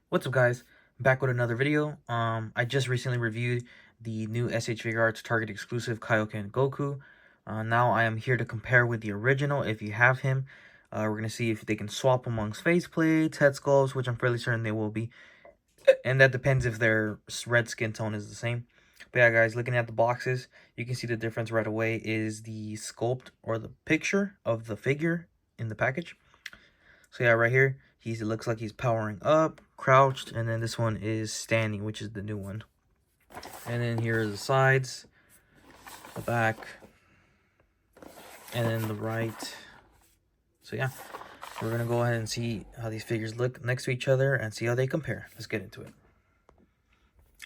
What's up, guys? Back with another video. I just recently reviewed the new SH Figuarts Target exclusive Kaioken Goku. Now I am here to compare with the original if you have him. We're gonna see if they can swap amongst faceplates, head sculpts, which I'm fairly certain they will be, and that depends if their red skin tone is the same. But yeah, guys, looking at the boxes, you can see the difference right away is the sculpt or the picture of the figure in the package. So yeah, right here, it looks like he's powering up, crouched, and then this one is standing, which is the new one. And then here are the sides, the back, and then the right. So yeah, we're gonna go ahead and see how these figures look next to each other and see how they compare. Let's get into it.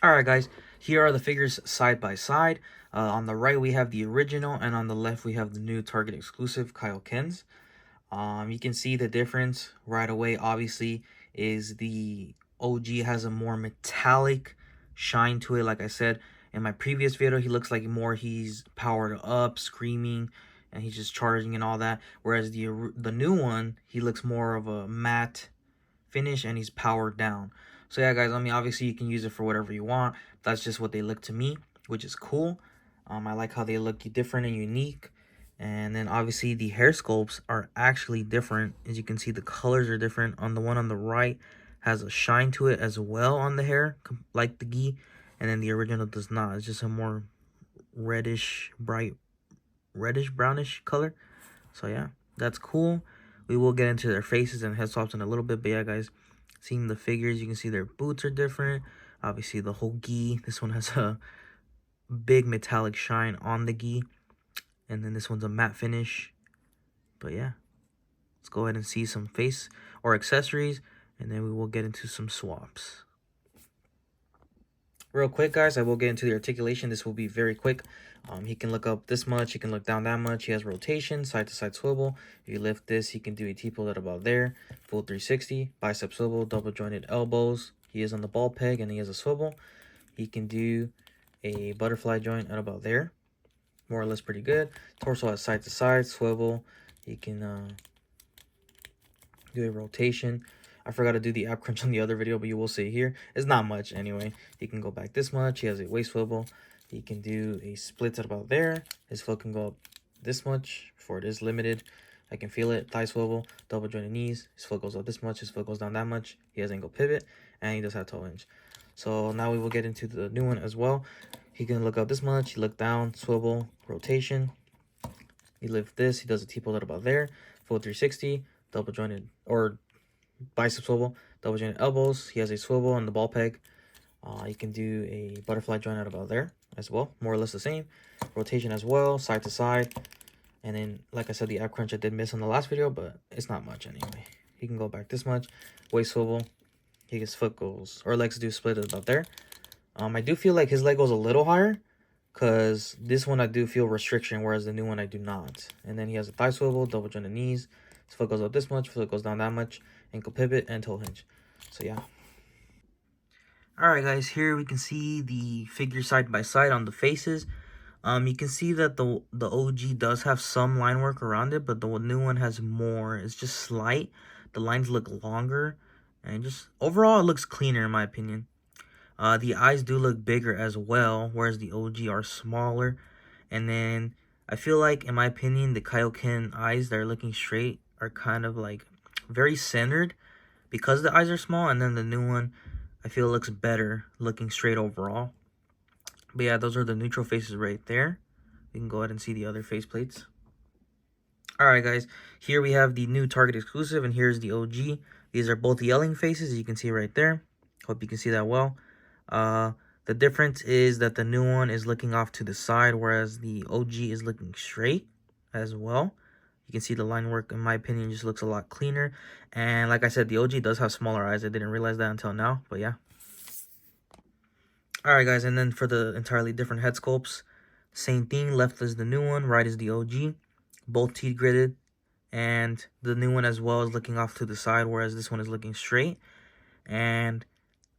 Alright, guys, here are the figures side by side. On the right, we have the original, and on the left, we have the new Target exclusive Kaiokens. You can see the difference right away, obviously, is the OG has a more metallic shine to it. Like I said in my previous video, he looks like he's powered up, screaming, and he's just charging and all that. Whereas the new one, he looks more of a matte finish and he's powered down. So yeah, guys, I mean, obviously you can use it for whatever you want. That's just what they look to me, which is cool. I like how they look different and unique. And then obviously the hair sculpts are actually different. As you can see, the colors are different. On the one on the right has a shine to it as well on the hair, like the gi. And then the original does not. It's just a more reddish, bright, reddish, brownish color. So yeah, that's cool. We will get into their faces and head sculpts in a little bit. But yeah, guys, seeing the figures, you can see their boots are different. Obviously, the whole gi. This one has a big metallic shine on the gi. And then this one's a matte finish. But yeah, let's go ahead and see some face or accessories. And then we will get into some swaps. Real quick, guys, I will get into the articulation. This will be very quick. He can look up this much. He can look down that much. He has rotation, side-to-side swivel. If you lift this, he can do a T-pull at about there. Full 360, bicep swivel, double-jointed elbows. He is on the ball peg, and he has a swivel. He can do a butterfly joint at about there. More or less pretty good. Torso at side-to-side, swivel. He can do a rotation. I forgot to do the ab crunch on the other video, but you will see here. It's not much anyway. He can go back this much. He has a waist swivel. He can do a split at about there. His foot can go up this much before it is limited. I can feel it. Thigh swivel, double jointed knees. His foot goes up this much. His foot goes down that much. He has ankle pivot, and he does have toe hinge. So now we will get into the new one as well. He can look up this much. He look down, swivel, rotation. He lift this. He does a T-pull at about there. Full 360, double jointed or bicep swivel, double jointed elbows. He has a swivel on the ball peg. You can do a butterfly joint at about there as well, more or less the same. Rotation as well, side to side. And then, like I said, the ab crunch I did miss on the last video, but it's not much anyway. He can go back this much. Waist swivel. His foot goes, or legs do split at about there. I do feel like his leg goes a little higher, because this one I do feel restriction, whereas the new one I do not. And then he has a thigh swivel, double jointed knees. His foot goes up this much, foot goes down that much. Ankle pivot and toe hinge. So yeah. Alright, guys, here we can see the figure side by side on the faces. You can see that the OG does have some line work around it, but the new one has more. It's just slight. The lines look longer, and just overall it looks cleaner in my opinion. The eyes do look bigger as well, whereas the OG are smaller. And then I feel like, in my opinion, the Kaioken eyes that are looking straight are kind of like very centered because the eyes are small. And then the new one, I feel looks better looking straight overall. But yeah, those are the neutral faces right there. You can go ahead and see the other faceplates. Alright, guys, here we have the new Target exclusive, and here's the OG. These are both yelling faces, as you can see right there. Hope you can see that well. The difference is that the new one is looking off to the side, whereas the OG is looking straight as well. You can see the line work, in my opinion, just looks a lot cleaner. And like I said, the OG does have smaller eyes. I didn't realize that until now, but yeah. Alright, guys, and then for the entirely different head sculpts, same thing. Left is the new one, right is the OG. Both teeth gridded. And the new one as well is looking off to the side, whereas this one is looking straight. And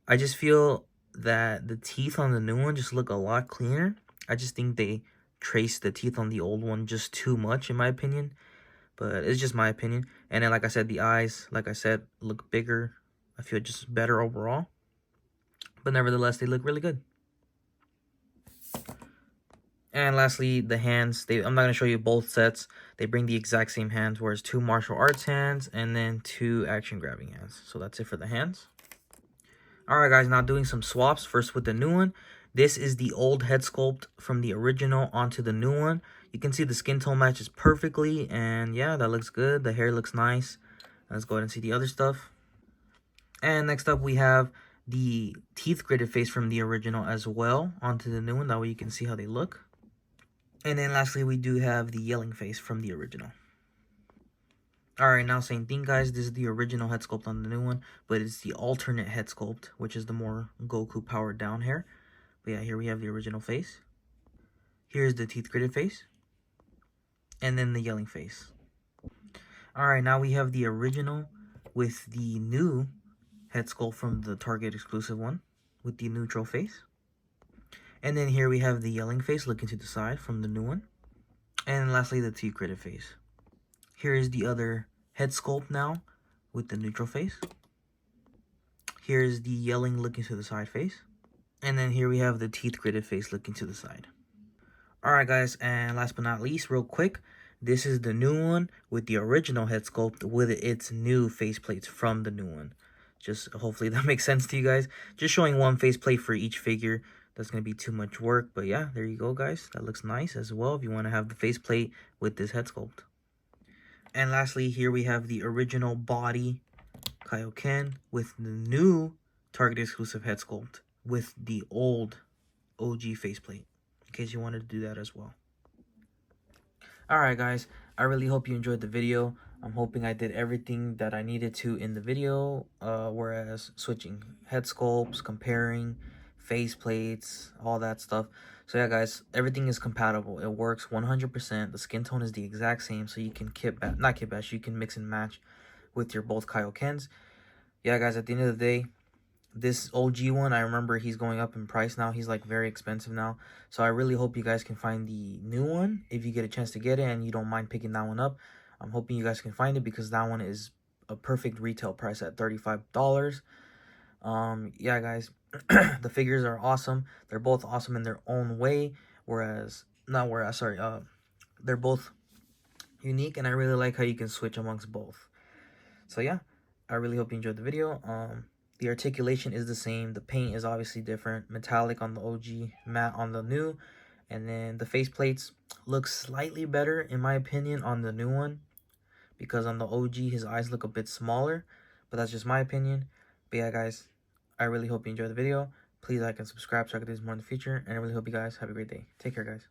I just feel that the teeth on the new one just look a lot cleaner. I just think they traced the teeth on the old one just too much, in my opinion. But it's just my opinion. And then, like I said, the eyes, like I said, look bigger. I feel just better overall. But nevertheless, they look really good. And lastly, the hands. I'm not going to show you both sets. They bring the exact same hands, whereas 2 martial arts hands and then 2 action grabbing hands. So that's it for the hands. Alright guys, now doing some swaps. First with the new one. This is the old head sculpt from the original onto the new one. You can see the skin tone matches perfectly. And yeah, that looks good. The hair looks nice. Let's go ahead and see the other stuff. And next up we have the teeth gritted face from the original as well onto the new one. That way you can see how they look. And then lastly, we do have the yelling face from the original. Alright, now same thing, guys. This is the original head sculpt on the new one, but it's the alternate head sculpt, which is the more Goku powered down hair. But yeah, here we have the original face. Here's the teeth gritted face. And then the yelling face. Alright, now we have the original with the new head sculpt from the Target exclusive one with the neutral face. And then here we have the yelling face looking to the side from the new one. And lastly, the teeth gritted face. Here is the other head sculpt now with the neutral face. Here's the yelling looking to the side face. And then here we have the teeth gritted face looking to the side. Alright guys, and last but not least, real quick, this is the new one with the original head sculpt with its new faceplates from the new one. Just hopefully that makes sense to you guys. Just showing one faceplate for each figure. That's going to be too much work. But yeah, there you go, guys. That looks nice as well if you want to have the faceplate with this head sculpt. And lastly, here we have the original body Kaioken with the new Target exclusive head sculpt with the old OG faceplate, in case you wanted to do that as well. Alright guys, I really hope you enjoyed the video. I'm hoping I did everything that I needed to in the video, whereas switching head sculpts, comparing faceplates, all that stuff. So yeah guys, everything is compatible. It works 100%. The skin tone is the exact same, so you can you can mix and match with your both Kaiokens. Yeah guys, at the end of the day, this OG one, I remember he's going up in price now. He's like very expensive now. So I really hope you guys can find the new one if you get a chance to get it and you don't mind picking that one up. I'm hoping you guys can find it because that one is a perfect retail price at $35. Yeah guys, the figures are awesome. They're both awesome in their own way, they're both unique, and I really like how you can switch amongst both. So yeah, I really hope you enjoyed the video. The articulation is the same. The paint is obviously different. Metallic on the OG, matte on the new. And then the faceplates look slightly better, in my opinion, on the new one. Because on the OG, his eyes look a bit smaller. But that's just my opinion. But yeah, guys, I really hope you enjoyed the video. Please like and subscribe so I can do this more in the future. And I really hope you guys have a great day. Take care, guys.